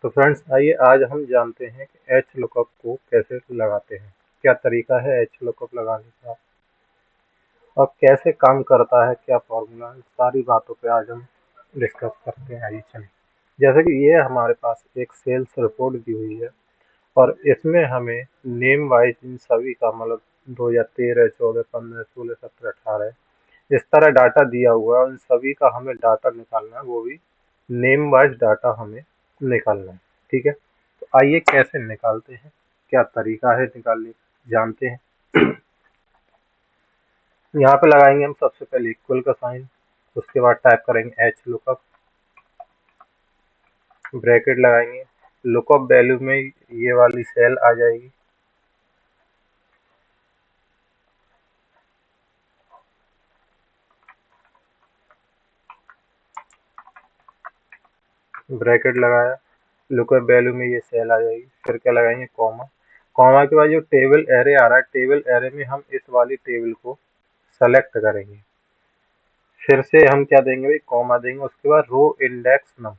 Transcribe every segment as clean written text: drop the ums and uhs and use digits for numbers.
तो फ्रेंड्स आइए आज हम जानते हैं कि एच लुकअप को कैसे लगाते हैं, क्या तरीका है एच लुकअप लगाने का और कैसे काम करता है, क्या फॉर्मूला है, सारी बातों पे आज हम डिस्कस करते हैं। आइए चलिए। जैसे कि ये हमारे पास एक सेल्स रिपोर्ट दी हुई है और इसमें हमें नेम वाइज इन सभी का मतलब 2013, 14, 15, 16, 17, 18 इस तरह डाटा दिया हुआ है। उन सभी का हमें डाटा निकालना है, वो भी नेम वाइज डाटा हमें निकालना है। ठीक है, तो आइए कैसे निकालते हैं, क्या तरीका है निकालने का, जानते हैं। यहाँ पे लगाएंगे हम सबसे पहले इक्वल का साइन, उसके बाद टाइप करेंगे एच लुकअप, ब्रैकेट लगाएंगे, लुकअप वैल्यू में ये वाली सेल आ जाएगी, ब्रैकेट लगाया, लुकअप वैल्यू में ये सेल आ जाएगी। फिर क्या लगाएंगे, कॉमा, कॉमा के बाद जो टेबल एरे आ रहा है, टेबल एरे में हम इस वाली टेबल को सेलेक्ट करेंगे। फिर से हम क्या देंगे भाई, कॉमा देंगे, उसके बाद रो इंडेक्स नम,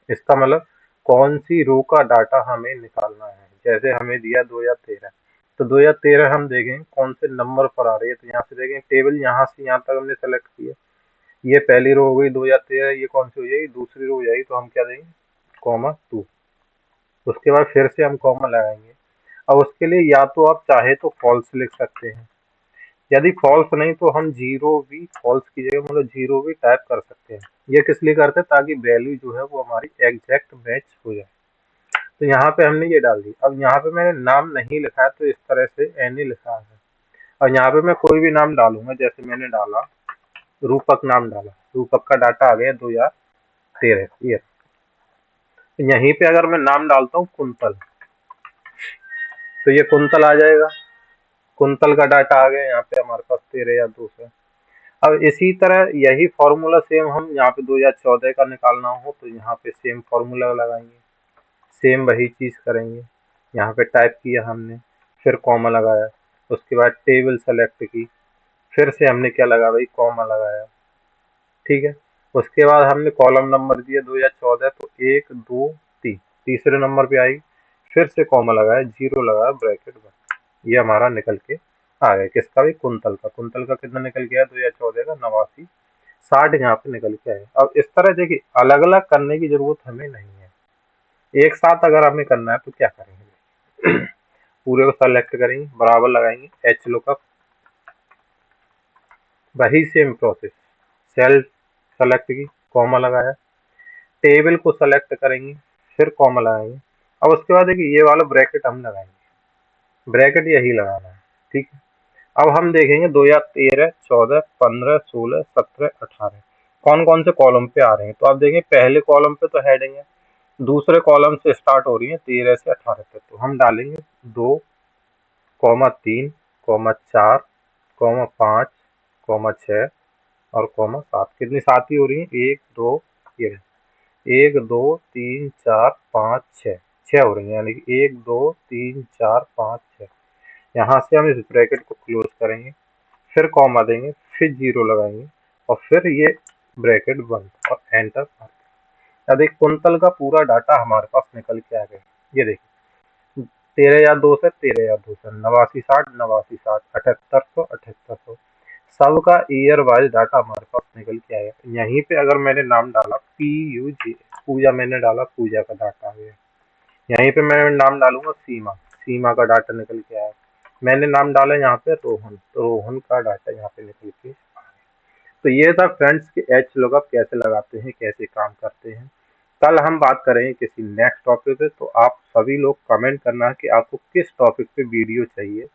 इसका मतलब कौन सी रो का डाटा हमें निकालना है। जैसे हमें दिया 2013, तो 2013 हम देखेंगे कौन से नंबर पर आ रही है। तो यहाँ से देखेंगे टेबल यहाँ से यहाँ तक हमने सेलेक्ट किया, ये पहली रो हो गई 2013, ये कौन सी हो जाएगी, दूसरी रो हो जाएगी। तो हम क्या देंगे, कॉमा 2, उसके बाद फिर से हम कॉमा लगाएंगे। अब उसके लिए या तो आप चाहे तो फॉल्स लिख सकते हैं, यदि फॉल्स नहीं तो हम जीरो भी, फॉल्स की जगह मतलब जीरो भी टाइप कर सकते हैं। ये किस लिए करते हैं, ताकि वैल्यू जो है वो हमारी एग्जैक्ट मैच हो जाए। तो यहाँ पे हमने ये डाल दी। अब यहाँ पे मैंने नाम नहीं लिखा है, तो इस तरह से एनी लिखा है। और यहाँ पे मैं कोई भी नाम डालूंगा, जैसे मैंने डाला रूपक, नाम डाला, रूपक का डाटा आ गया 2013। ये यहीं पे अगर मैं नाम डालता हूँ कुंतल, तो ये कुंतल आ जाएगा, कुंतल का डाटा आ गया यहाँ पे हमारे पास 13 या 2 से। अब इसी तरह यही फॉर्मूला सेम हम यहाँ पे 2014 का निकालना हो तो यहाँ पे सेम फॉर्मूला लगाएंगे, सेम वही चीज करेंगे। यहाँ पे टाइप किया हमने, फिर कॉमा लगाया, उसके बाद टेबल सेलेक्ट की, फिर से हमने क्या लगा भाई, कॉमा लगाया। ठीक है, उसके बाद हमने कॉलम नंबर दिया 2014, तो 1, 2, 3, तीसरे नंबर पे आई, फिर से कॉमा लगाया, जीरो लगाया, ब्रैकेट बंद। ये हमारा निकल के आ गया किसका भी, कुंतल का। कुंतल का कितना निकल गया, 2014 का 89, 60 यहाँ पे निकल के आए। अब इस तरह देखिए, अलग अलग करने की जरूरत हमें नहीं है, एक साथ अगर हमें करना है तो क्या करेंगे, पूरे को सेलेक्ट करेंगे, बराबर लगाएंगे, एच लुकअप, वही सेम प्रोसेस, सेल सेलेक्ट की, कॉमा लगाया, टेबल को सेलेक्ट करेंगे, फिर कॉमा लगाएंगे। अब उसके बाद देखिए ये वाला ब्रैकेट हम लगाएंगे, ब्रैकेट यही लगाना है। ठीक है, अब हम देखेंगे 2013, 14, 15, 16, 17, 18 कौन कौन से कॉलम पे आ रहे हैं। तो आप देखें पहले कॉलम पे तो हेडिंग है, दूसरे कॉलम से स्टार्ट हो रही है 13 से 18 तक। तो हम डालेंगे 2, 3, 4, 5, 6 और 7। कितनी 7 ही हो रही है, 1, 2, ये 1, 2, 3, 4, 5, 6, 6 हो रही है, यानी कि 1, 2, 3, 4, 5, 6। यहाँ से हम इस ब्रैकेट को क्लोज करेंगे, फिर कॉमा देंगे, फिर जीरो लगाएंगे और फिर ये ब्रैकेट बंद और एंटर। अब एक कुंतल का पूरा डाटा हमारे पास निकल के आ गया। ये देखिए 13 या 2 से 13 या 2 से 89, 60, 89, 60, 7800, 7800 सबका ईयर वाइज डाटा हमारे पास निकल के आया। यहीं पे अगर मैंने नाम डाला PUJ, पूजा, मैंने डाला पूजा का डाटा आ गया। यहीं पे मैं नाम डालूंगा सीमा, सीमा का डाटा निकल के आया। मैंने नाम डाला यहाँ पे रोहन, तो रोहन का डाटा यहाँ पे निकल के। तो ये था फ्रेंड्स कि एच लुकअप कैसे लगाते हैं, कैसे काम करते हैं। कल हम बात करेंगे किसी नेक्स्ट टॉपिक पे। तो आप सभी लोग कमेंट करना कि आपको किस टॉपिक पे वीडियो चाहिए,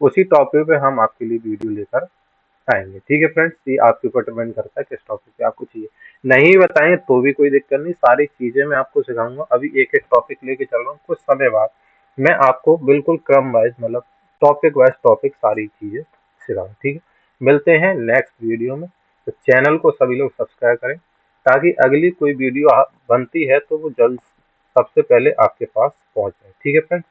उसी टॉपिक पे हम आपके लिए वीडियो लेकर आएंगे। ठीक है फ्रेंड्स, ये आपके ऊपर डिपेंड करता है किस टॉपिक पे आपको चाहिए। नहीं बताएं तो भी कोई दिक्कत नहीं, सारी चीजें मैं आपको सिखाऊंगा। अभी एक एक टॉपिक लेके चल रहा हूँ, कुछ समय बाद मैं आपको बिल्कुल क्रम वाइज मतलब टॉपिक वाइज टॉपिक सारी चीजें सिखाऊंगा। ठीक है, मिलते हैं नेक्स्ट वीडियो में। तो चैनल को सभी लोग सब्सक्राइब करें, ताकि अगली कोई वीडियो बनती है तो वो जल्द सबसे पहले आपके पास पहुंच जाए। ठीक है फ्रेंड्स।